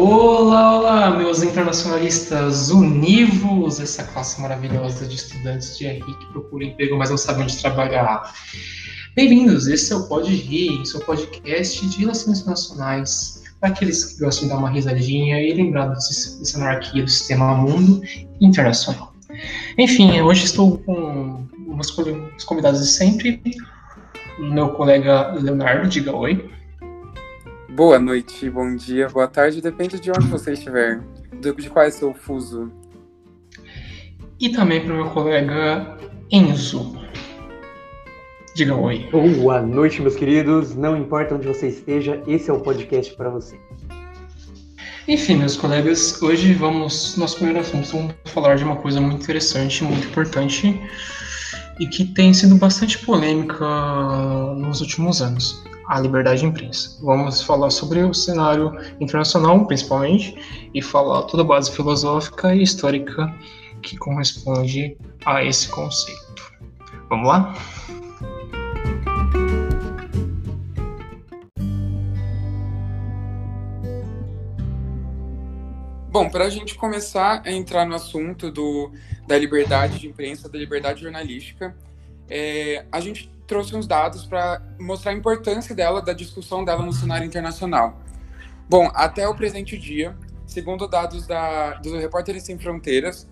Olá, olá, meus internacionalistas univos, essa classe maravilhosa de estudantes de RI que procura emprego, mas não sabe onde trabalhar. Bem-vindos, esse é o Pod Ri, seu podcast de relações internacionais, para aqueles que gostam de dar uma risadinha e lembrar dessa anarquia do sistema mundo internacional. Enfim, hoje estou com os convidados de sempre, o meu colega Leonardo, diga oi. Boa noite, bom dia, boa tarde, depende de onde você estiver, de qual é seu fuso. E também para o meu colega Enzo. Diga oi. Boa noite, meus queridos. Não importa onde você esteja, esse é o podcast para você. Enfim, meus colegas, hoje nosso primeiro assunto, vamos falar de uma coisa muito interessante, muito importante e que tem sido bastante polêmica nos últimos anos. A liberdade de imprensa. Vamos falar sobre o cenário internacional, principalmente, e falar toda a base filosófica e histórica que corresponde a esse conceito. Vamos lá? Bom, para a gente começar a entrar no assunto da liberdade de imprensa, da liberdade jornalística, a gente trouxe uns dados para mostrar a importância dela, da discussão dela no cenário internacional. Bom, até o presente dia, segundo dados do Repórteres Sem Fronteiras,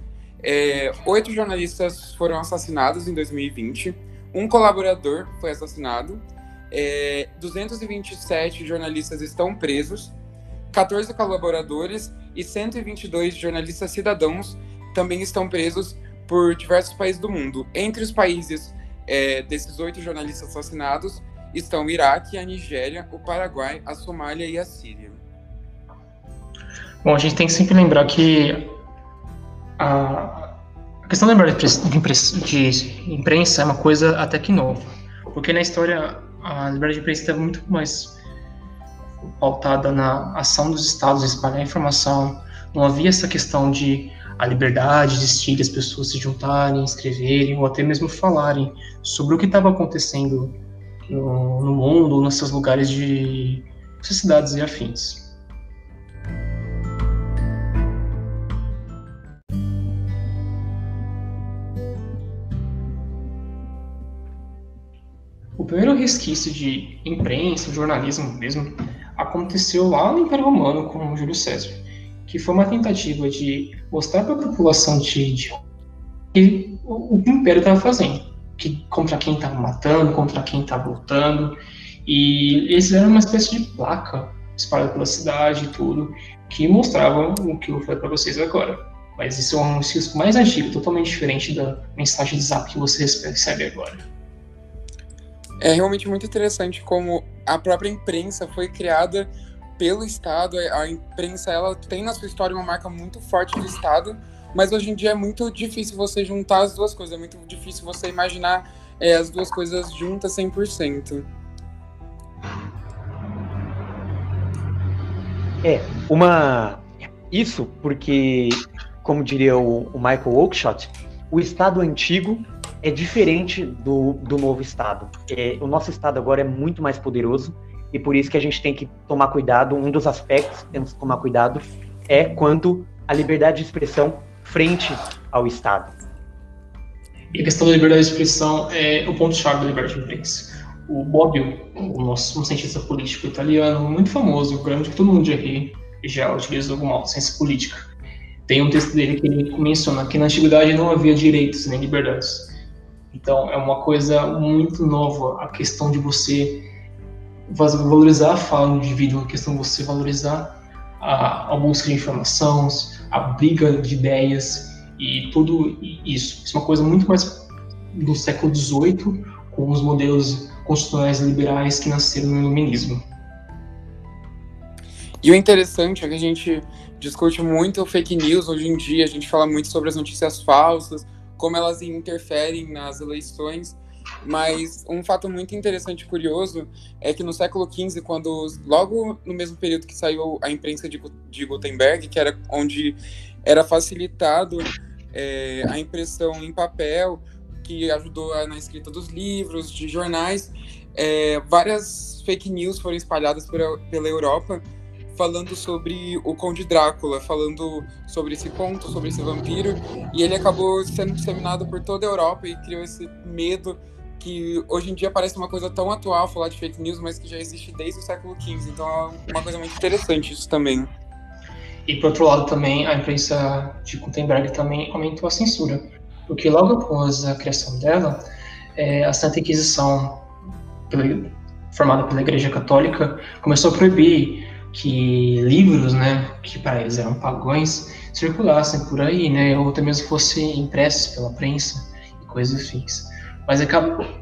8 jornalistas foram assassinados em 2020, um colaborador foi assassinado, 227 jornalistas estão presos, 14 colaboradores e 122 jornalistas cidadãos também estão presos por diversos países do mundo. Entre os países desses 8 jornalistas assassinados estão o Iraque, a Nigéria, o Paraguai, a Somália e a Síria. Bom, a gente tem que sempre lembrar que a questão da liberdade de imprensa é uma coisa até que nova, porque na história a liberdade de imprensa estava muito mais pautada na ação dos estados de espalhar informação. Não havia essa questão de a liberdade de existir, as pessoas se juntarem, escreverem ou até mesmo falarem sobre o que estava acontecendo no mundo ou nesses lugares de cidades e afins. O primeiro resquício de imprensa, jornalismo mesmo, aconteceu lá no Império Romano com Júlio César, que foi uma tentativa de mostrar para a população que o Império estava fazendo, que contra quem estava matando, contra quem estava lutando, e eles eram uma espécie de placa espalhada pela cidade e tudo, que mostravam o que eu falei para vocês agora. Mas isso é um esquema mais antigo, totalmente diferente da mensagem de zap que você recebe agora. É realmente muito interessante como a própria imprensa foi criada pelo Estado. A imprensa, ela tem na sua história uma marca muito forte do Estado, mas hoje em dia é muito difícil você juntar as duas coisas, é muito difícil você imaginar as duas coisas juntas 100%. Isso porque, como diria o Michael Oakeshott, o Estado antigo é diferente do novo Estado. O nosso Estado agora é muito mais poderoso e por isso que a gente tem que tomar cuidado. Um dos aspectos que temos que tomar cuidado é quanto à liberdade de expressão frente ao Estado. E a questão da liberdade de expressão é o ponto-chave da liberdade de imprensa. O Bobbio, o nosso cientista político italiano, muito famoso, grande, que todo mundo já utilizou alguma ciência política. Tem um texto dele que ele menciona que na antiguidade não havia direitos nem liberdades. Então, é uma coisa muito nova a questão de você valorizar a fala do indivíduo, a questão de você valorizar a busca de informações, a briga de ideias e tudo isso. Isso é uma coisa muito mais do século XVIII, com os modelos constitucionais liberais que nasceram no iluminismo. E o interessante é que a gente discute muito fake news hoje em dia, a gente fala muito sobre as notícias falsas, como elas interferem nas eleições, mas um fato muito interessante e curioso é que no século XV, logo no mesmo período que saiu a imprensa de Gutenberg, que era onde era facilitado a impressão em papel, que ajudou na escrita dos livros, de jornais, várias fake news foram espalhadas pela Europa, falando sobre o Conde Drácula, falando sobre esse conto, sobre esse vampiro, e ele acabou sendo disseminado por toda a Europa e criou esse medo que hoje em dia parece uma coisa tão atual falar de fake news, mas que já existe desde o século XV. Então é uma coisa muito interessante isso também. E, por outro lado, também a imprensa de Gutenberg também aumentou a censura, porque logo após a criação dela, a Santa Inquisição, formada pela Igreja Católica, começou a proibir que livros, né, que para eles eram pagãos, circulassem por aí, né, ou até mesmo fossem impressos pela prensa e coisas afins. Mas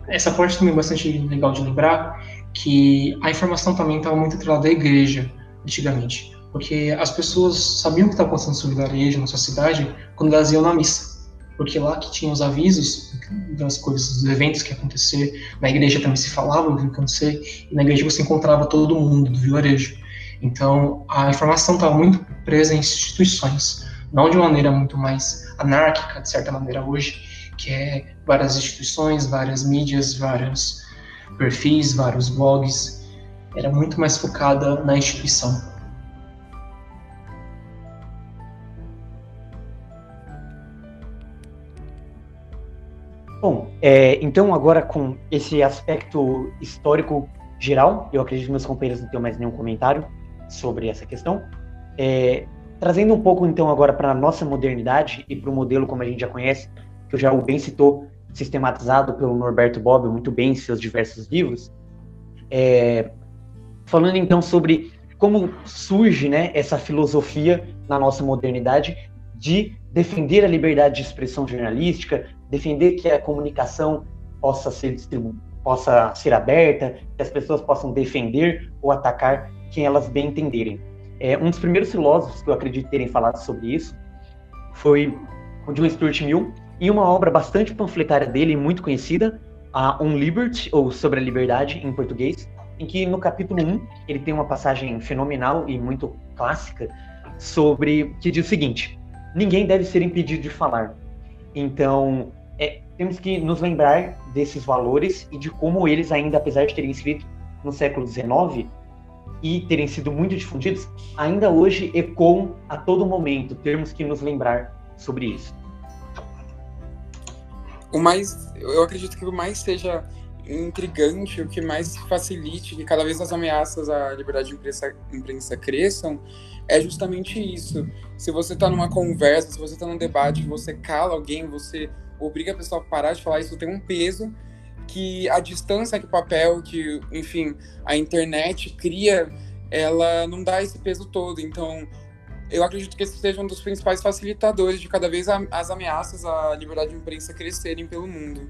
essa parte também é bastante legal de lembrar, que a informação também estava muito atrelada à igreja, antigamente. Porque as pessoas sabiam o que estava acontecendo no seu vilarejo, na sua cidade, quando elas iam na missa. Porque lá que tinha os avisos das coisas, dos eventos que iam acontecer, na igreja também se falava o que ia acontecer, e na igreja você encontrava todo mundo do vilarejo. Então, a informação estava muito presa em instituições, não de uma maneira muito mais anárquica, de certa maneira, hoje, que é várias instituições, várias mídias, vários perfis, vários blogs. Era muito mais focada na instituição. Bom, então agora com esse aspecto histórico geral, eu acredito que meus companheiros não tenham mais nenhum comentário sobre essa questão. Trazendo um pouco então agora para a nossa modernidade e para o modelo como a gente já conhece, que o Jaú bem citou, sistematizado pelo Norberto Bobbio muito bem em seus diversos livros, falando então sobre como surge, né, essa filosofia na nossa modernidade de defender a liberdade de expressão jornalística, defender que a comunicação possa ser aberta, que as pessoas possam defender ou atacar quem elas bem entenderem. Um dos primeiros filósofos que eu acredito terem falado sobre isso foi o John Stuart Mill, em uma obra bastante panfletária dele, muito conhecida, a On Liberty, ou Sobre a Liberdade, em português, em que no capítulo 1 ele tem uma passagem fenomenal e muito clássica que diz o seguinte: ninguém deve ser impedido de falar. Então, temos que nos lembrar desses valores e de como eles ainda, apesar de terem escrito no século XIX e terem sido muito difundidos, ainda hoje ecoam a todo momento. Temos que nos lembrar sobre isso. Eu acredito que o mais seja intrigante, o que mais facilite que cada vez as ameaças à liberdade de imprensa cresçam, é justamente isso. Se você está numa conversa, se você está num debate, você cala alguém, você obriga a pessoa a parar de falar, isso tem um peso que a distância que o papel, que, enfim, a internet cria, ela não dá esse peso todo. Então, eu acredito que esse seja um dos principais facilitadores de cada vez as ameaças à liberdade de imprensa crescerem pelo mundo.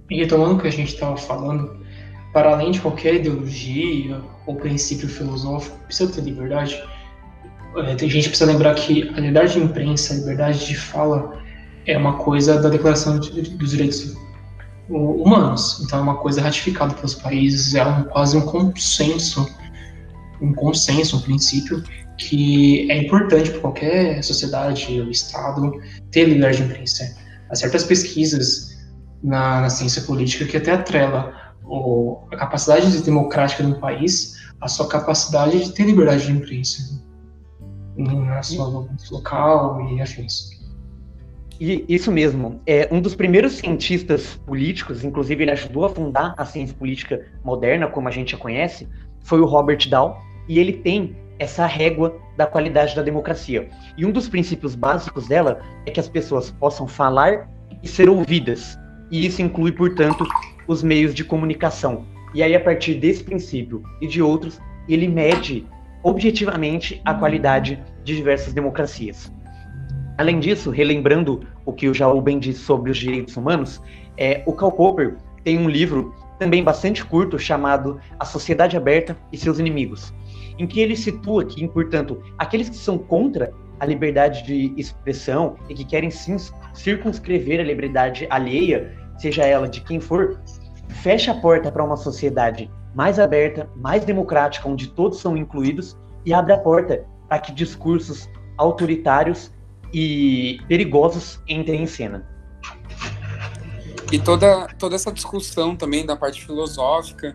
E retomando o que a gente estava falando, para além de qualquer ideologia ou princípio filosófico, precisa ter liberdade. A gente precisa lembrar que a liberdade de imprensa, a liberdade de fala, é uma coisa da Declaração dos Direitos Humanos. Então é uma coisa ratificada pelos países, quase um consenso, um princípio que é importante para qualquer sociedade ou Estado ter liberdade de imprensa. Há certas pesquisas na ciência política que até atrela a capacidade democrática de um país à sua capacidade de ter liberdade de imprensa na sua local e afins. E isso mesmo. Um dos primeiros cientistas políticos, inclusive ele ajudou a fundar a ciência política moderna, como a gente a conhece, foi o Robert Dahl, e ele tem essa régua da qualidade da democracia. E um dos princípios básicos dela é que as pessoas possam falar e ser ouvidas. E isso inclui, portanto, os meios de comunicação. E aí, a partir desse princípio e de outros, ele mede objetivamente a qualidade de diversas democracias. Além disso, relembrando o que o Jaú bem disse sobre os direitos humanos, o Karl Popper tem um livro também bastante curto chamado A Sociedade Aberta e Seus Inimigos, em que ele situa que, portanto, aqueles que são contra a liberdade de expressão e que querem circunscrever a liberdade alheia, seja ela de quem for, fecha a porta para uma sociedade mais aberta, mais democrática, onde todos são incluídos, e abre a porta para que discursos autoritários e perigosos entrem em cena. E toda essa discussão também da parte filosófica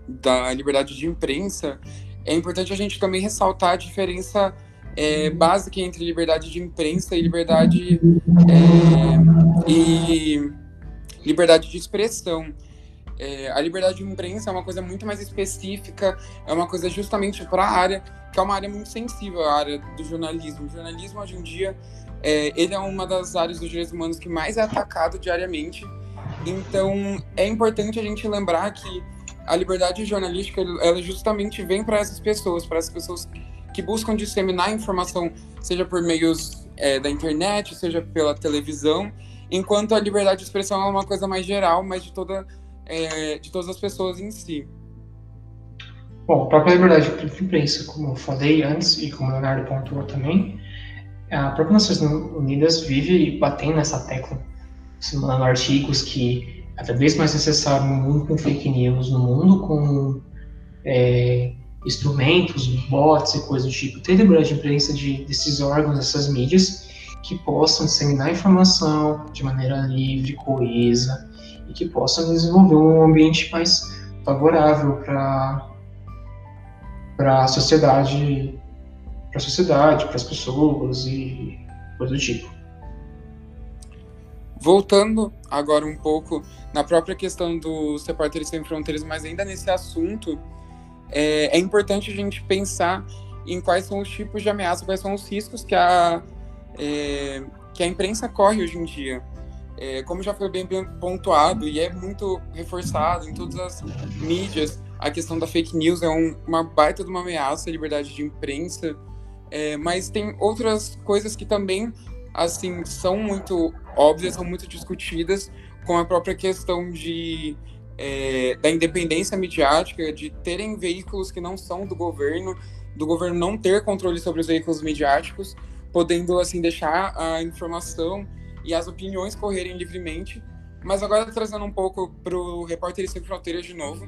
da liberdade de imprensa, é importante a gente também ressaltar a diferença básica entre liberdade de imprensa e liberdade de expressão. A liberdade de imprensa é uma coisa muito mais específica, é uma coisa justamente para a área, que é uma área muito sensível, a área do jornalismo. O jornalismo, hoje em dia, ele é uma das áreas dos direitos humanos que mais é atacado diariamente. Então, é importante a gente lembrar que a liberdade jornalística, ela justamente vem para essas pessoas que buscam disseminar informação, seja por meios da internet, seja pela televisão, enquanto a liberdade de expressão é uma coisa mais geral, mas de todas as pessoas em si. Bom, a própria liberdade de imprensa, como eu falei antes e como o Leonardo pontuou também, a própria Nações Unidas vive batendo nessa tecla, assinando artigos que é cada vez mais necessário no mundo com fake news, no mundo com instrumentos, bots e coisas do tipo, ter liberdade de imprensa desses órgãos, dessas mídias, que possam disseminar informação de maneira livre, coesa, e que possam desenvolver um ambiente mais favorável para a sociedade, para as pessoas e coisa do tipo. Voltando agora um pouco na própria questão dos Repórteres Sem Fronteiras, mas ainda nesse assunto, é importante a gente pensar em quais são os tipos de ameaça, quais são os riscos que a imprensa corre hoje em dia. Como já foi bem pontuado e é muito reforçado em todas as mídias, a questão da fake news é uma baita de uma ameaça à liberdade de imprensa, mas tem outras coisas que também assim, são muito óbvias, são muito discutidas, com a própria questão da independência midiática, de terem veículos que não são do governo não ter controle sobre os veículos midiáticos, podendo assim deixar a informação e as opiniões correrem livremente. Mas agora, trazendo um pouco para o Repórteres Sem Fronteiras de novo,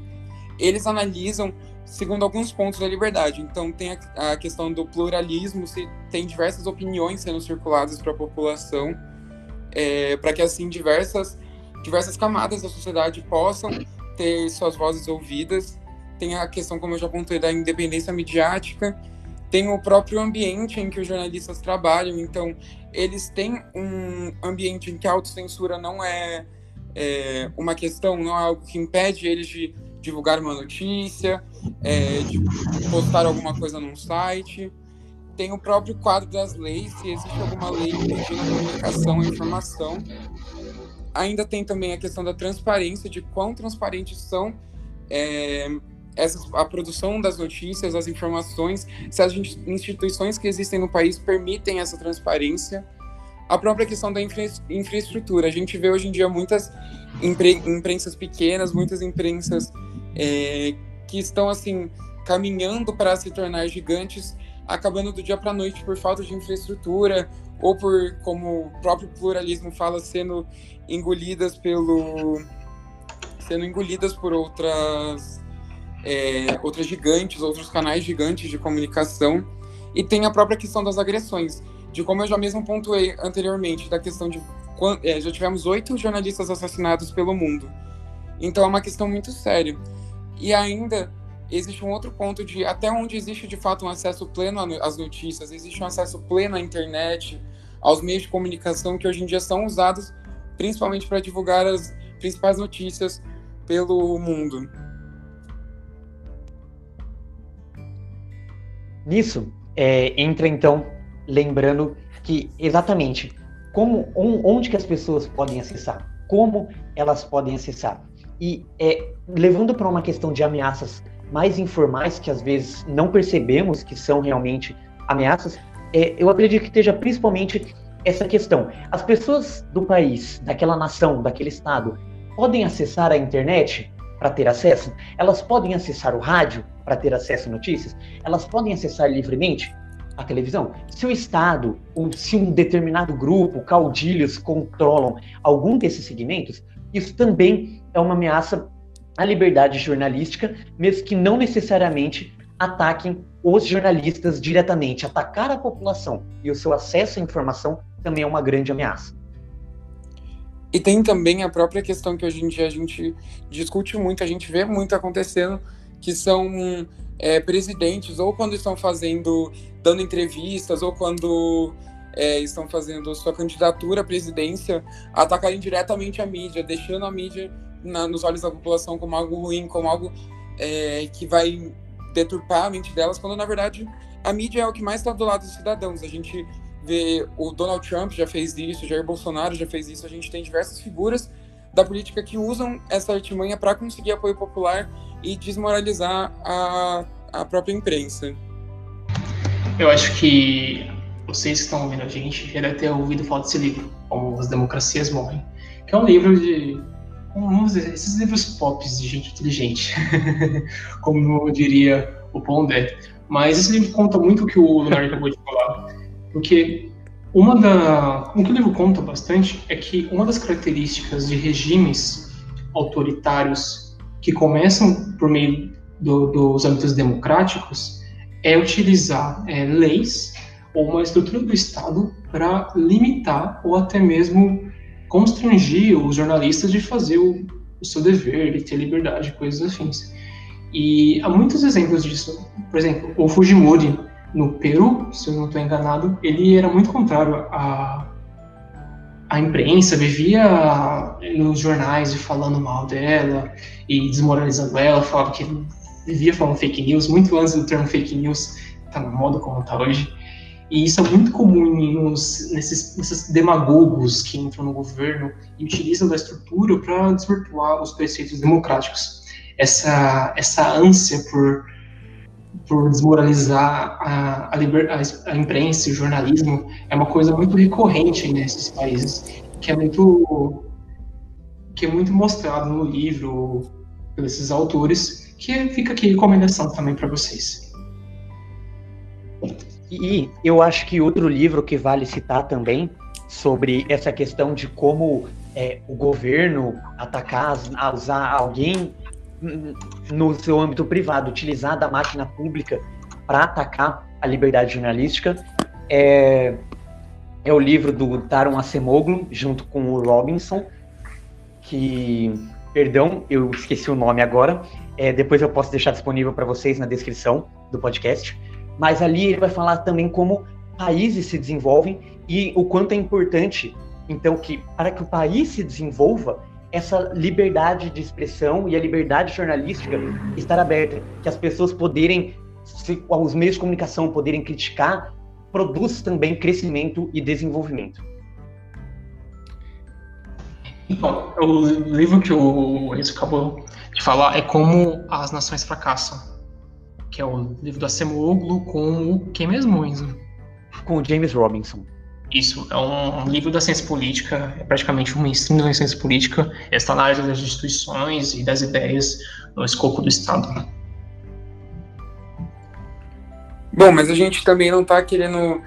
eles analisam segundo alguns pontos da liberdade. Então tem a questão do pluralismo, se tem diversas opiniões sendo circuladas para a população, para que assim diversas camadas da sociedade possam ter suas vozes ouvidas. Tem a questão, como eu já apontei, da independência midiática. Tem o próprio ambiente em que os jornalistas trabalham. Então eles têm um ambiente em que a autocensura não é uma questão, não é algo que impede eles de divulgar uma notícia, de postar alguma coisa num site. Tem o próprio quadro das leis, se existe alguma lei impedindo a comunicação e a informação. Ainda tem também a questão da transparência, de quão transparentes são a produção das notícias, as informações, se as instituições que existem no país permitem essa transparência. A própria questão da infraestrutura. A gente vê hoje em dia muitas imprensas pequenas, muitas imprensas que estão assim caminhando para se tornar gigantes, acabando do dia para a noite por falta de infraestrutura ou por, como o próprio pluralismo fala, sendo engolidas por outras gigantes, outros canais gigantes de comunicação. E tem a própria questão das agressões, de como eu já mesmo pontuei anteriormente, da questão de já tivemos 8 jornalistas assassinados pelo mundo. Então é uma questão muito séria. E ainda existe um outro ponto de até onde existe de fato um acesso pleno às notícias, existe um acesso pleno à internet, aos meios de comunicação que hoje em dia são usados principalmente para divulgar as principais notícias pelo mundo. Nisso, entra então, lembrando que exatamente onde que as pessoas podem acessar, como elas podem acessar. E levando para uma questão de ameaças mais informais, que às vezes não percebemos que são realmente ameaças, eu acredito que esteja principalmente essa questão. As pessoas do país, daquela nação, daquele estado, podem acessar a internet para ter acesso? Elas podem acessar o rádio para ter acesso a notícias? Elas podem acessar livremente a televisão? Se o Estado ou se um determinado grupo, caudilhos, controlam algum desses segmentos, isso também é uma ameaça à liberdade jornalística, mesmo que não necessariamente ataquem os jornalistas diretamente. Atacar a população e o seu acesso à informação também é uma grande ameaça. E tem também a própria questão que hoje em dia a gente discute muito, a gente vê muito acontecendo, que são presidentes, ou quando estão dando entrevistas, ou quando estão fazendo sua candidatura à presidência, atacarem diretamente a mídia, deixando a mídia nos olhos da população como algo ruim, como algo que vai deturpar a mente delas, quando na verdade a mídia é o que mais está do lado dos cidadãos. A gente vê o Donald Trump já fez isso, o Jair Bolsonaro já fez isso, a gente tem diversas figuras da política que usam essa artimanha para conseguir apoio popular e desmoralizar a própria imprensa. Eu acho que vocês que estão ouvindo a gente já devem ter ouvido falar desse livro, Como as Democracias Morrem, que é um livro vamos dizer, esses livros pop de gente inteligente, como diria o Pondé. Mas esse livro conta muito o que o Leonardo acabou de falar, porque o que o livro conta bastante é que uma das características de regimes autoritários que começam por meio dos âmbitos democráticos é utilizar leis ou uma estrutura do Estado para limitar ou até mesmo constrangir os jornalistas de fazer o seu dever, de ter liberdade, coisas afins. E há muitos exemplos disso. Por exemplo, o Fujimori, no Peru, se eu não estou enganado, ele era muito contrário à imprensa, vivia nos jornais falando mal dela e desmoralizando ela, falava que vivia falando fake news, muito antes do termo fake news estar na moda como está hoje. E isso é muito comum nesses demagogos que entram no governo e utilizam da estrutura para desvirtuar os preceitos democráticos. Essa ânsia por desmoralizar a imprensa e o jornalismo é uma coisa muito recorrente nesses países, que é muito mostrado no livro por esses autores, que fica aqui a recomendação também para vocês. E eu acho que outro livro que vale citar também sobre essa questão de como o governo atacar, usar alguém no seu âmbito privado, utilizar da máquina pública para atacar a liberdade jornalística, é o livro do Daron Acemoglu, junto com o Robinson, que, perdão, eu esqueci o nome agora, depois eu posso deixar disponível para vocês na descrição do podcast. Mas ali ele vai falar também como países se desenvolvem e o quanto é importante, então, que para que o país se desenvolva, essa liberdade de expressão e a liberdade jornalística estar aberta, que as pessoas poderem, os meios de comunicação poderem criticar, produz também crescimento e desenvolvimento. Então, o livro que o Enzo acabou de falar é Como as Nações Fracassam, que é o livro do Acemoglu com o quem mesmo, Enzo? Com o James Robinson. Isso, é um livro da ciência política, é praticamente um mainstream da ciência política, está na área das instituições e das ideias no escopo do Estado. Bom, mas a gente também não está querendo...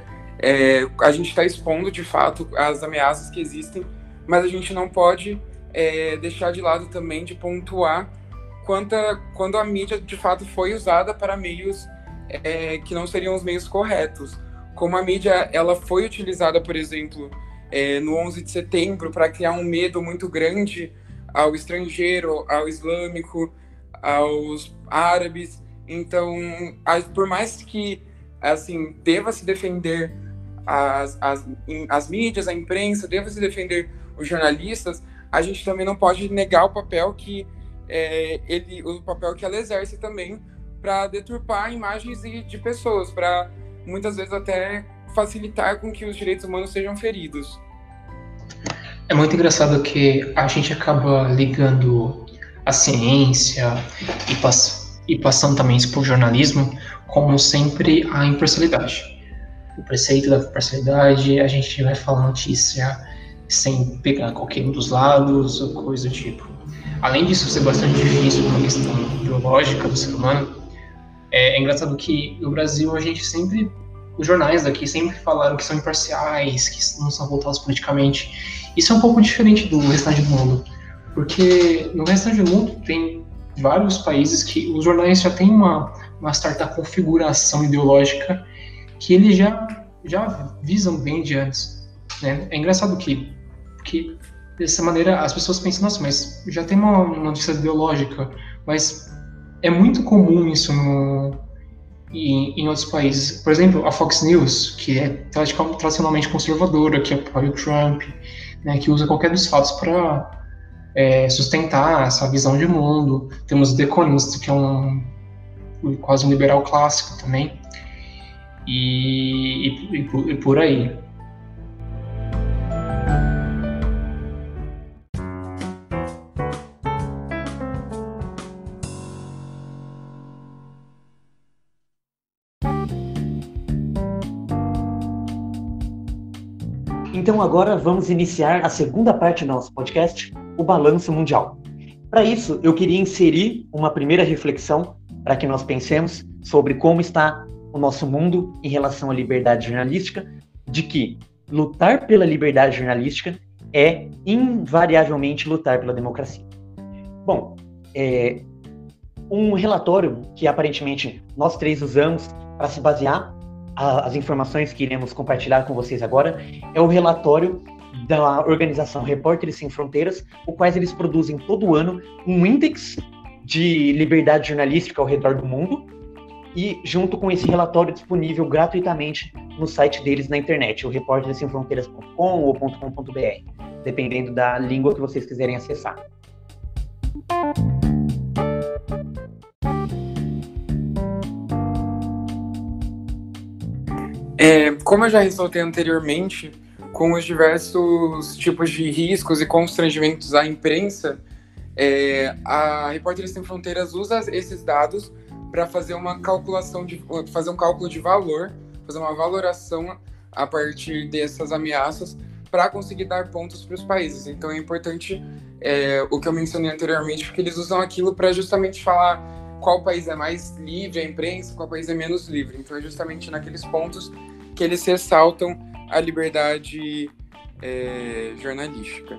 a gente está expondo, de fato, as ameaças que existem, mas a gente não pode deixar de lado também de pontuar quando a mídia, de fato, foi usada para meios que não seriam os meios corretos. Como a mídia ela foi utilizada, por exemplo, no 11 de setembro para criar um medo muito grande ao estrangeiro, ao islâmico, aos árabes. Então, por mais que assim, deva se defender as mídias, a imprensa, deva se defender os jornalistas, a gente também não pode negar o papel que ela exerce também para deturpar imagens de pessoas, para muitas vezes até facilitar com que os direitos humanos sejam feridos. É muito engraçado que a gente acaba ligando a ciência e passando também isso por jornalismo como sempre a imparcialidade. O preceito da imparcialidade, a gente vai falar notícia sem pegar qualquer um dos lados ou coisa do tipo. Além disso ser bastante difícil por uma questão biológica do ser humano, é engraçado que no Brasil os jornais daqui sempre falaram que são imparciais, que não são voltados politicamente. Isso é um pouco diferente do restante do mundo, porque no restante do mundo tem vários países que os jornais já têm uma certa configuração ideológica que eles já visam bem de antes, né? É engraçado que dessa maneira as pessoas pensam, nossa, mas já tem uma notícia ideológica, mas É muito comum isso em outros países. Por exemplo, a Fox News, que é tradicionalmente conservadora, que apoia o Trump, né, que usa qualquer dos fatos para sustentar essa visão de mundo. Temos o The Economist, que é quase um liberal clássico também, e por aí. Então agora vamos iniciar a segunda parte do nosso podcast, o Balanço Mundial. Para isso, eu queria inserir uma primeira reflexão para que nós pensemos sobre como está o nosso mundo em relação à liberdade jornalística, de que lutar pela liberdade jornalística é invariavelmente lutar pela democracia. Bom, um relatório que aparentemente nós três usamos para se basear as informações que iremos compartilhar com vocês agora é o relatório da organização Repórteres Sem Fronteiras, o qual eles produzem todo ano um índice de liberdade jornalística ao redor do mundo, e junto com esse relatório disponível gratuitamente no site deles na internet, o repórteressemfronteiras.com ou .com.br, dependendo da língua que vocês quiserem acessar. Como eu já ressaltei anteriormente, com os diversos tipos de riscos e constrangimentos à imprensa, a Repórteres Sem Fronteiras usa esses dados para fazer uma calculação, fazer um cálculo de valor, fazer uma valoração a partir dessas ameaças para conseguir dar pontos para os países. Então é importante o que eu mencionei anteriormente, porque eles usam aquilo para justamente falar qual país é mais livre a imprensa, qual país é menos livre. Então é justamente naqueles pontos que eles ressaltam a liberdade jornalística.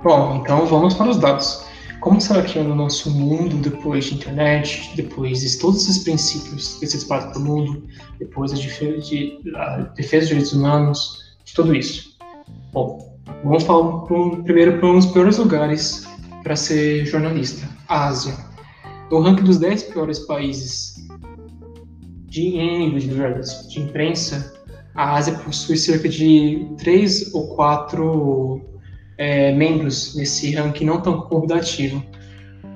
Bom, então vamos para os dados. Como será que é no nosso mundo depois de internet, depois de todos esses princípios que se espalham pelo mundo, depois da defesa dos direitos humanos, de tudo isso? Bom, vamos falar primeiro para um dos piores lugares para ser jornalista, a Ásia. No ranking dos 10 piores países em nível de imprensa, a Ásia possui cerca de 3 ou 4 membros nesse ranking não tão convidativo.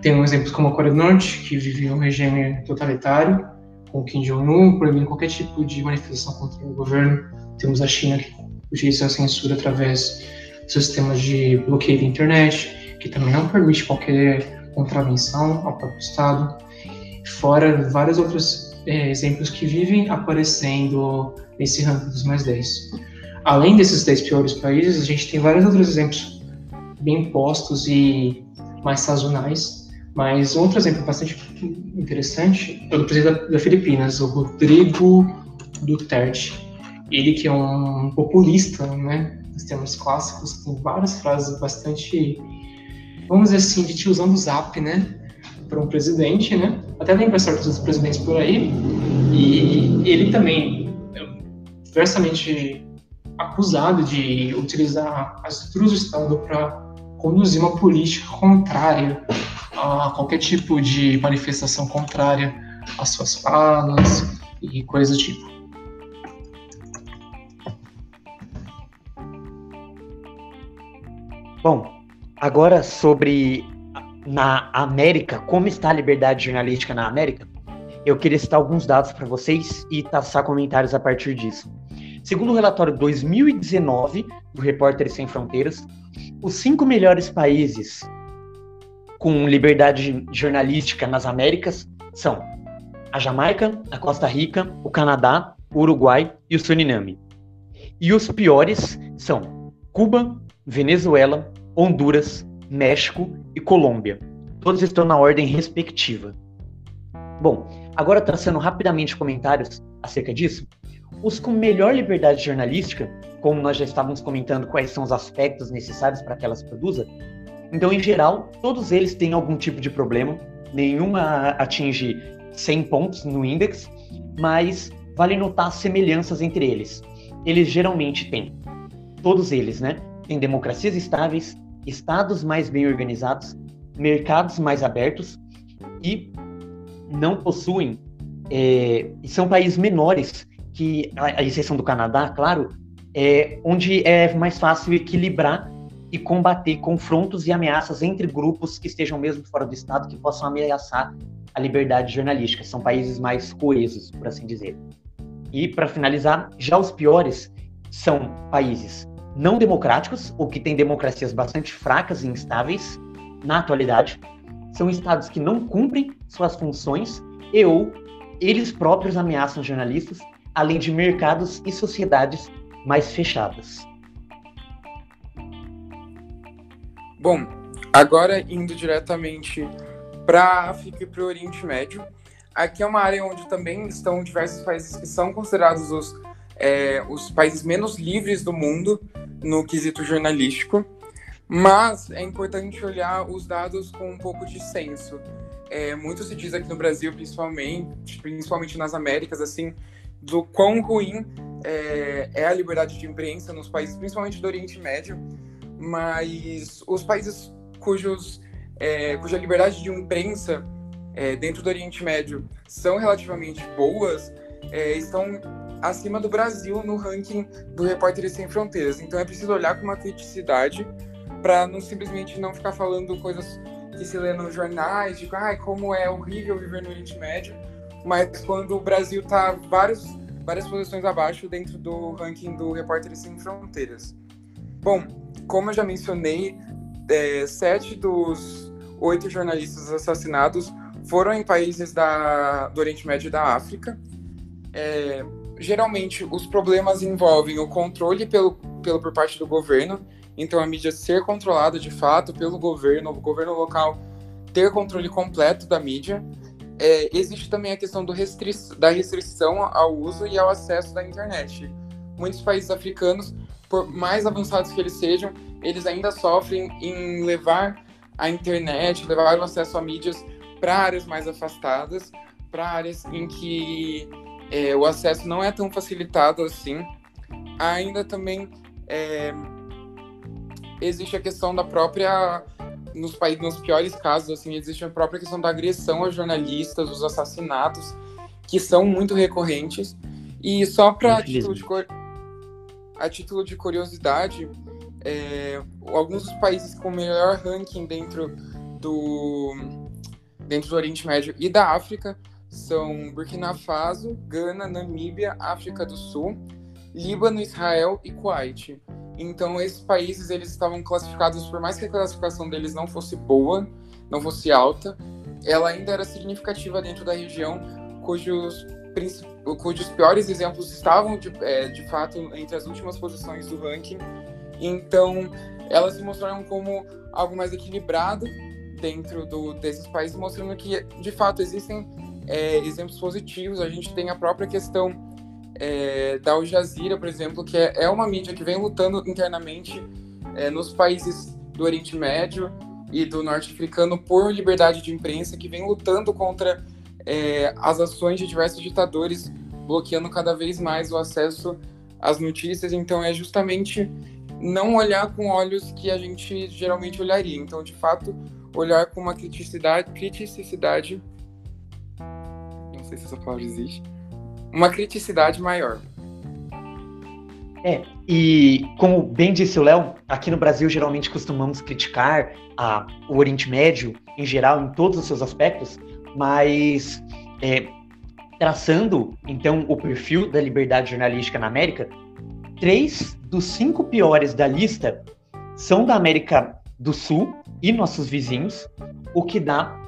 Temos exemplos como a Coreia do Norte, que vive um regime totalitário, com Kim Jong-un, proibindo qualquer tipo de manifestação contra o governo. Temos a China, que utiliza a censura através do sistema de bloqueio da internet, que também não permite qualquer contravenção ao próprio Estado. Fora vários outros exemplos que vivem aparecendo nesse ranking dos mais 10. Além desses 10 piores países, a gente tem vários outros exemplos bem postos e mais sazonais, mas outro exemplo bastante interessante é o do presidente da Filipinas, o Rodrigo Duterte. Ele que é um populista, né, nos termos clássicos, tem várias frases bastante, vamos dizer assim, de tiozão do Zap, né, para um presidente, né, até lembra certos outros presidentes por aí, e ele também é diversamente acusado de utilizar as estruturas do Estado para conduzir uma política contrária a qualquer tipo de manifestação contrária às suas falas e coisas do tipo. Bom, agora sobre na América, como está a liberdade jornalística na América, eu queria citar alguns dados para vocês e traçar comentários a partir disso. Segundo o relatório 2019 do Repórteres Sem Fronteiras, os 5 melhores países com liberdade jornalística nas Américas são a Jamaica, a Costa Rica, o Canadá, o Uruguai e o Suriname. E os piores são Cuba, Venezuela, Honduras, México e Colômbia. Todos estão na ordem respectiva. Bom, agora traçando rapidamente comentários acerca disso, os com melhor liberdade jornalística, como nós já estávamos comentando quais são os aspectos necessários para que elas produzam, então, em geral, todos eles têm algum tipo de problema, nenhuma atinge 100 pontos no índice, mas vale notar as semelhanças entre eles. Eles geralmente têm, todos eles, né, têm democracias estáveis, estados mais bem organizados, mercados mais abertos e não possuem, e são países menores, que, a exceção do Canadá, claro, onde é mais fácil equilibrar e combater confrontos e ameaças entre grupos que estejam mesmo fora do Estado, que possam ameaçar a liberdade jornalística. São países mais coesos, por assim dizer. E, para finalizar, já os piores são países não democráticos, ou que têm democracias bastante fracas e instáveis na atualidade. São estados que não cumprem suas funções ou eles próprios ameaçam jornalistas, além de mercados e sociedades mais fechadas. Bom, agora indo diretamente para a África e para o Oriente Médio, aqui é uma área onde também estão diversos países que são considerados os países menos livres do mundo no quesito jornalístico, mas é importante olhar os dados com um pouco de senso. Muito se diz aqui no Brasil, principalmente nas Américas, assim, do quão ruim é a liberdade de imprensa nos países, principalmente do Oriente Médio, mas os países cuja liberdade de imprensa dentro do Oriente Médio são relativamente boas, estão acima do Brasil no ranking do Repórteres Sem Fronteiras. Então é preciso olhar com uma criticidade para simplesmente não ficar falando coisas que se lê nos jornais, de como é horrível viver no Oriente Médio, mas quando o Brasil está várias posições abaixo dentro do ranking do Repórteres Sem Fronteiras. Bom, como eu já mencionei, 7 dos 8 jornalistas assassinados foram em países do Oriente Médio e da África. Geralmente, os problemas envolvem o controle por parte do governo, então a mídia ser controlada de fato pelo governo, o governo local ter controle completo da mídia. Existe também a questão da restrição ao uso e ao acesso da internet. Muitos países africanos, por mais avançados que eles sejam, eles ainda sofrem em levar a internet, levar o acesso a mídias para áreas mais afastadas, para áreas em que o acesso não é tão facilitado assim. Ainda também existe a questão da própria, nos piores casos, assim, existe a própria questão da agressão aos jornalistas, os assassinatos, que são muito recorrentes. E só para a título de curiosidade, alguns dos países com melhor ranking dentro do Oriente Médio e da África são Burkina Faso, Gana, Namíbia, África do Sul, Líbano, Israel e Kuwait. Então, esses países, eles estavam classificados, por mais que a classificação deles não fosse boa, não fosse alta, ela ainda era significativa dentro da região, cujos piores exemplos estavam, de fato, entre as últimas posições do ranking. Então, elas se mostraram como algo mais equilibrado dentro desses países, mostrando que, de fato, existem exemplos positivos. A gente tem a própria questão da Al Jazeera, por exemplo, que é uma mídia que vem lutando internamente nos países do Oriente Médio e do Norte Africano por liberdade de imprensa, que vem lutando contra as ações de diversos ditadores, bloqueando cada vez mais o acesso às notícias. Então, é justamente não olhar com olhos que a gente geralmente olharia. Então, de fato, olhar com uma criticidade, não sei se essa palavra existe, uma criticidade maior. E como bem disse o Léo, aqui no Brasil geralmente costumamos criticar o Oriente Médio em geral, em todos os seus aspectos, mas traçando então o perfil da liberdade jornalística na América, 3 dos 5 piores da lista são da América do Sul e nossos vizinhos, o que dá...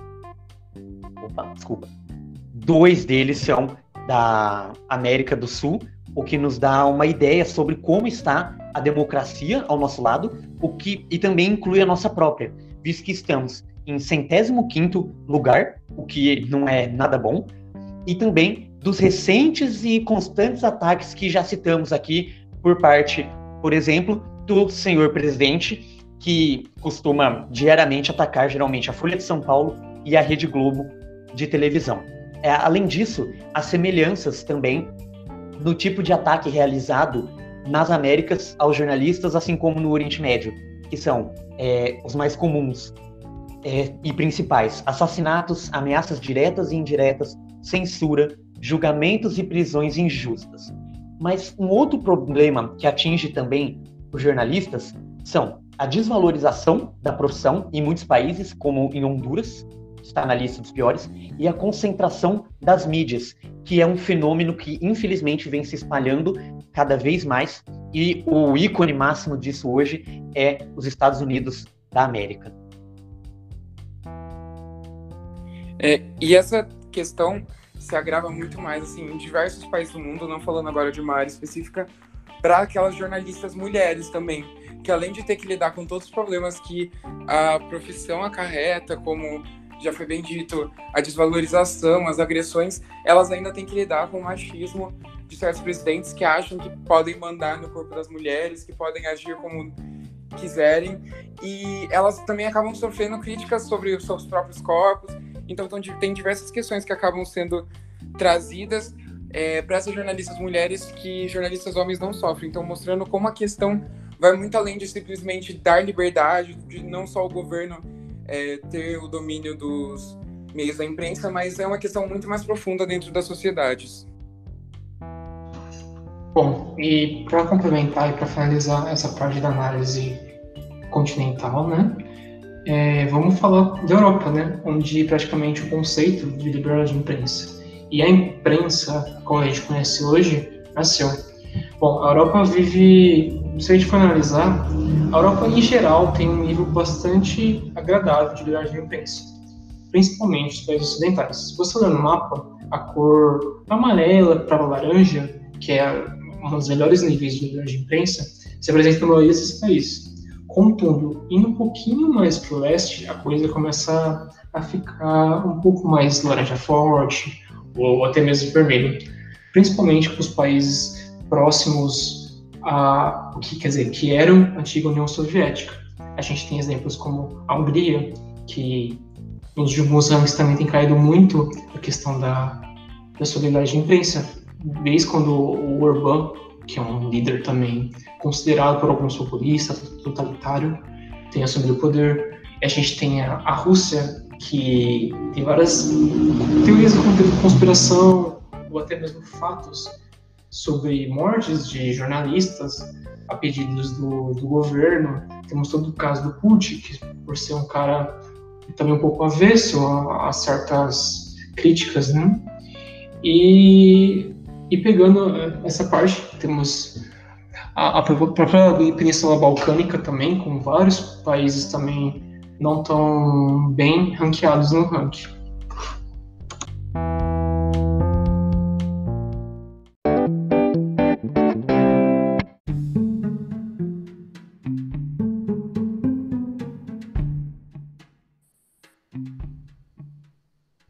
2 deles são da América do Sul, o que nos dá uma ideia sobre como está a democracia ao nosso lado, e também inclui a nossa própria, visto que estamos em 105º lugar, o que não é nada bom, e também dos recentes e constantes ataques que já citamos aqui por parte, por exemplo, do senhor presidente, que costuma diariamente atacar geralmente a Folha de São Paulo e a Rede Globo de televisão. Além disso, as semelhanças também no tipo de ataque realizado nas Américas aos jornalistas, assim como no Oriente Médio, que são os mais comuns. e principais: assassinatos, ameaças diretas e indiretas, censura, julgamentos e prisões injustas. Mas um outro problema que atinge também os jornalistas são a desvalorização da profissão em muitos países, como em Honduras, está na lista dos piores, e a concentração das mídias, que é um fenômeno que infelizmente vem se espalhando cada vez mais, e o ícone máximo disso hoje é os Estados Unidos da América. E essa questão se agrava muito mais assim, em diversos países do mundo, não falando agora de uma área específica, para aquelas jornalistas mulheres também, que além de ter que lidar com todos os problemas que a profissão acarreta, como já foi bem dito, a desvalorização, as agressões, elas ainda têm que lidar com o machismo de certos presidentes que acham que podem mandar no corpo das mulheres, que podem agir como quiserem, e elas também acabam sofrendo críticas sobre os seus próprios corpos. Então tem diversas questões que acabam sendo trazidas para essas jornalistas mulheres que jornalistas homens não sofrem. Então mostrando como a questão vai muito além de simplesmente dar liberdade, de não só o governo ter o domínio dos meios da imprensa, mas é uma questão muito mais profunda dentro das sociedades. Bom, e para complementar e para finalizar essa parte da análise continental, né, vamos falar da Europa, né, onde praticamente o conceito de liberdade de imprensa e a imprensa, como a gente conhece hoje, nasceu. Bom, a Europa vive, se a gente for analisar, a Europa em geral tem um nível bastante agradável de liberdade de imprensa, principalmente os países ocidentais. Se você olhar no mapa, a cor amarela para laranja, que é um dos melhores níveis de liberdade de imprensa, se apresenta na maioria desses países. Contudo, indo um pouquinho mais para o leste, a coisa começa a ficar um pouco mais laranja forte, ou até mesmo vermelho, principalmente para os países próximos que eram a antiga União Soviética. A gente tem exemplos como a Hungria, que nos últimos anos também tem caído muito a questão da sua liberdade de imprensa, desde quando o Orbán, que é um líder também considerado por alguns populistas, totalitário, tem assumido o poder. E a gente tem a Rússia, que tem várias teorias de conspiração, ou até mesmo fatos sobre mortes de jornalistas a pedidos do governo. Temos todo o caso do Putin, que por ser um cara também um pouco avesso a certas críticas, né? E pegando essa parte, temos a própria Península Balcânica também, com vários países também não tão bem ranqueados no ranking.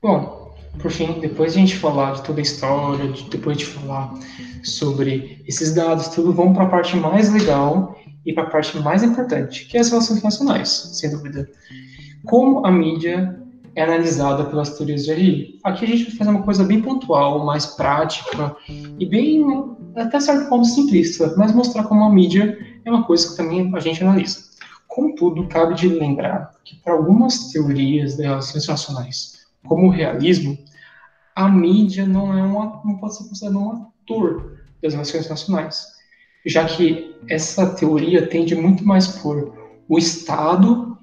Bom, por fim, depois de a gente falar de toda a história, depois de falar sobre esses dados, tudo, vamos para a parte mais legal e para a parte mais importante, que é as relações internacionais, sem dúvida. Como a mídia é analisada pelas teorias de RI. Aqui a gente vai fazer uma coisa bem pontual, mais prática e bem, até certo ponto, simplista, mas mostrar como a mídia é uma coisa que também a gente analisa. Contudo, cabe de lembrar que para algumas teorias das relações internacionais, como o realismo, a mídia não pode ser considerada um ator das relações internacionais, já que essa teoria tende muito mais por o Estado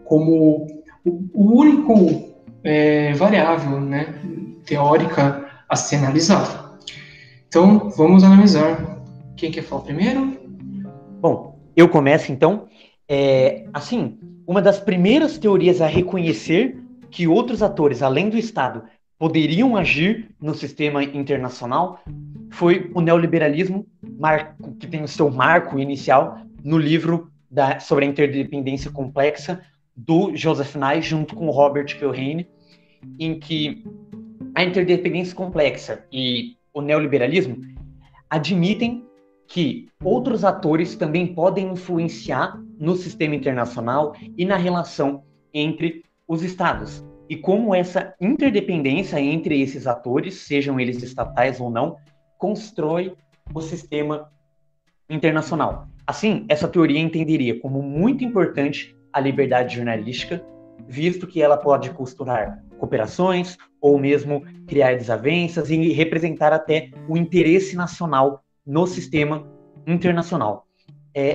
como o único variável, né, teórica a ser analisada. Então, vamos analisar. Quem quer falar primeiro? Bom, eu começo então. Uma das primeiras teorias a reconhecer que outros atores, além do Estado, poderiam agir no sistema internacional foi o neoliberalismo, que tem o seu marco inicial no livro sobre a interdependência complexa do Joseph Nye, junto com o Robert Keohane, em que a interdependência complexa e o neoliberalismo admitem que outros atores também podem influenciar no sistema internacional e na relação entre os estados. E como essa interdependência entre esses atores, sejam eles estatais ou não, constrói o sistema internacional. Assim, essa teoria entenderia como muito importante a liberdade jornalística, visto que ela pode costurar cooperações ou mesmo criar desavenças e representar até o interesse nacional no sistema internacional.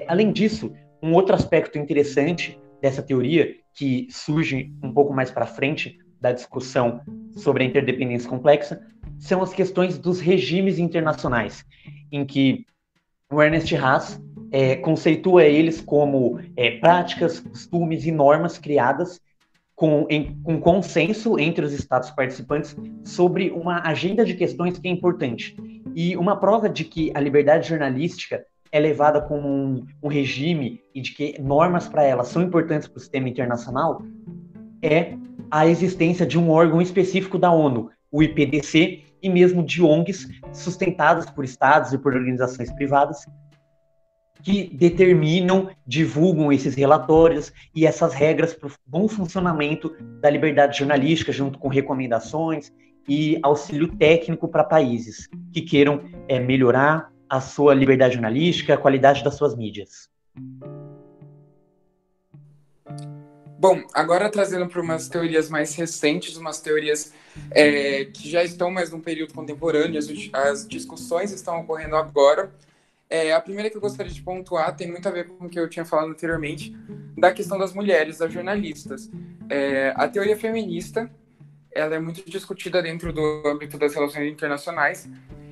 Além disso, um outro aspecto interessante dessa teoria, que surge um pouco mais para frente da discussão sobre a interdependência complexa, são as questões dos regimes internacionais, em que o Ernest Haas conceitua eles como práticas, costumes e normas criadas com consenso entre os estados participantes sobre uma agenda de questões que é importante. E uma prova de que a liberdade jornalística é levada como um regime e de que normas para ela são importantes para o sistema internacional é a existência de um órgão específico da ONU, o IPDC, e mesmo de ONGs sustentadas por estados e por organizações privadas que determinam, divulgam esses relatórios e essas regras para o bom funcionamento da liberdade jornalística, junto com recomendações e auxílio técnico para países que queiram melhorar a sua liberdade jornalística, a qualidade das suas mídias. Bom, agora trazendo para umas teorias mais recentes, umas teorias que já estão mais num período contemporâneo, as discussões estão ocorrendo agora. A primeira que eu gostaria de pontuar tem muito a ver com o que eu tinha falado anteriormente, da questão das mulheres, das jornalistas. A teoria feminista, ela é muito discutida dentro do âmbito das relações internacionais,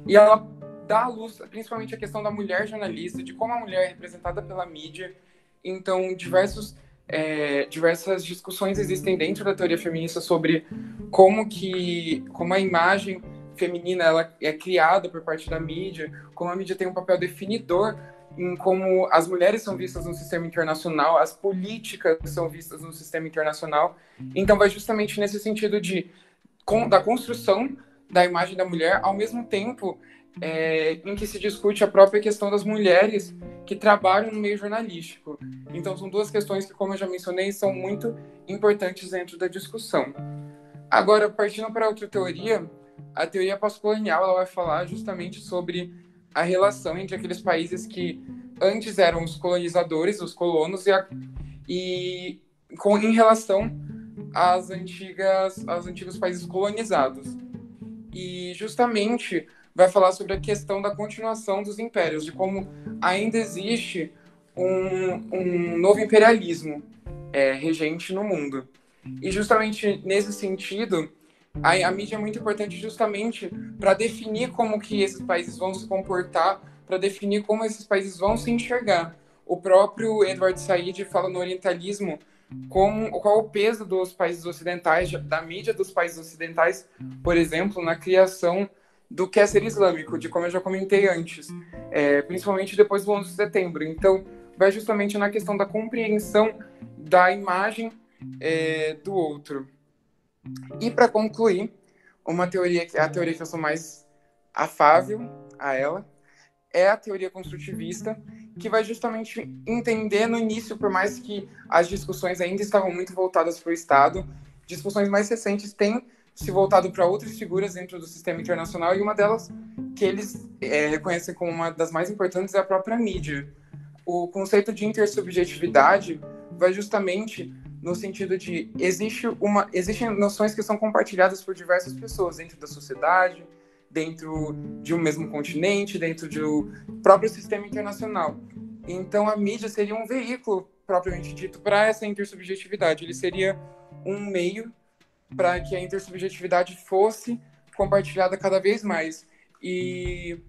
e ela dá à luz, principalmente, a questão da mulher jornalista, de como a mulher é representada pela mídia. Então, diversas discussões existem dentro da teoria feminista sobre como a imagem feminina ela é criada por parte da mídia, como a mídia tem um papel definidor em como as mulheres são vistas no sistema internacional, as políticas são vistas no sistema internacional. Então, vai justamente nesse sentido da construção da imagem da mulher, ao mesmo tempo em que se discute a própria questão das mulheres que trabalham no meio jornalístico. Então, são duas questões que, como eu já mencionei, são muito importantes dentro da discussão. Agora, partindo para outra teoria, a teoria pós-colonial, ela vai falar justamente sobre a relação entre aqueles países que antes eram os colonizadores, os colonos, em relação aos antigos países colonizados. E justamente vai falar sobre a questão da continuação dos impérios, de como ainda existe um novo imperialismo regente no mundo. E justamente nesse sentido, a mídia é muito importante justamente para definir como que esses países vão se comportar, para definir como esses países vão se enxergar. O próprio Edward Said fala no Orientalismo qual o peso dos países ocidentais, da mídia dos países ocidentais, por exemplo, na criação do que é ser islâmico, de como eu já comentei antes, principalmente depois do 11 de setembro. Então, vai justamente na questão da compreensão da imagem do outro. E, para concluir, a teoria que eu sou mais afável a ela, é a teoria construtivista, que vai justamente entender no início, por mais que as discussões ainda estavam muito voltadas para o Estado, discussões mais recentes têm se voltado para outras figuras dentro do sistema internacional, e uma delas que eles reconhecem como uma das mais importantes é a própria mídia. O conceito de intersubjetividade vai justamente no sentido de existem noções que são compartilhadas por diversas pessoas dentro da sociedade, dentro de um mesmo continente, dentro do próprio sistema internacional. Então, a mídia seria um veículo, propriamente dito, para essa intersubjetividade. Ele seria um meio para que a intersubjetividade fosse compartilhada cada vez mais. E,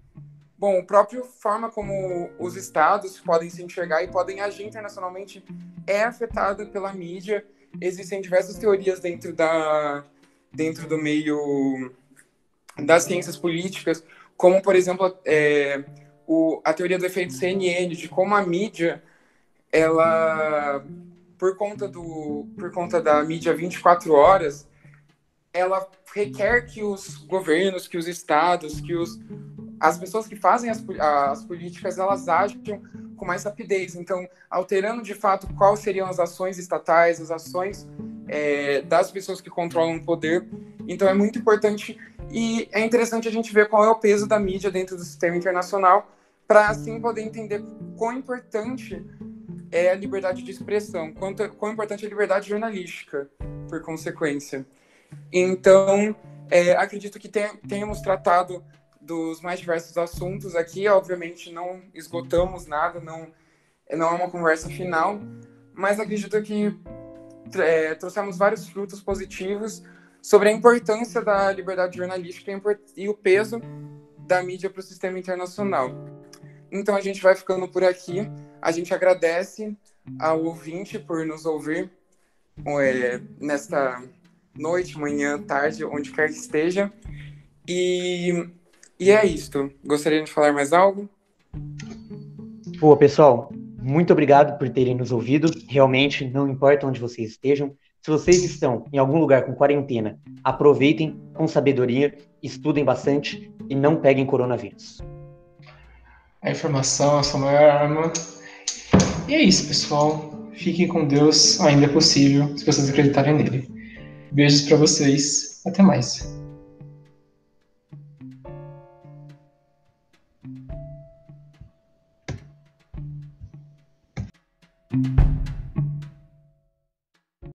bom, a própria forma como os estados podem se enxergar e podem agir internacionalmente é afetada pela mídia. Existem diversas teorias dentro do meio das ciências políticas, como, por exemplo, a teoria do efeito CNN, de como a mídia, ela, por conta da mídia 24 horas, ela requer que os governos, que os estados, que as pessoas que fazem as políticas, elas ajam com mais rapidez. Então, alterando de fato quais seriam as ações estatais, as ações das pessoas que controlam o poder. Então, é muito importante e é interessante a gente ver qual é o peso da mídia dentro do sistema internacional, para assim poder entender quão importante é a liberdade de expressão, quão importante é a liberdade jornalística, por consequência. Então, acredito que tenhamos tratado dos mais diversos assuntos aqui. Obviamente, não esgotamos nada, não é uma conversa final, mas acredito que trouxemos vários frutos positivos sobre a importância da liberdade jornalística e o peso da mídia para o sistema internacional. Então, a gente vai ficando por aqui. A gente agradece ao ouvinte por nos ouvir nesta noite, manhã, tarde, onde quer que esteja. E é isto. Gostaria de falar mais algo? Pô, pessoal, muito obrigado por terem nos ouvido. Realmente, não importa onde vocês estejam. Se vocês estão em algum lugar com quarentena, aproveitem com sabedoria, estudem bastante e não peguem coronavírus. A informação é a sua maior arma. E é isso, pessoal. Fiquem com Deus, ainda é possível, se vocês acreditarem nele. Beijos para vocês. Até mais. Thank you.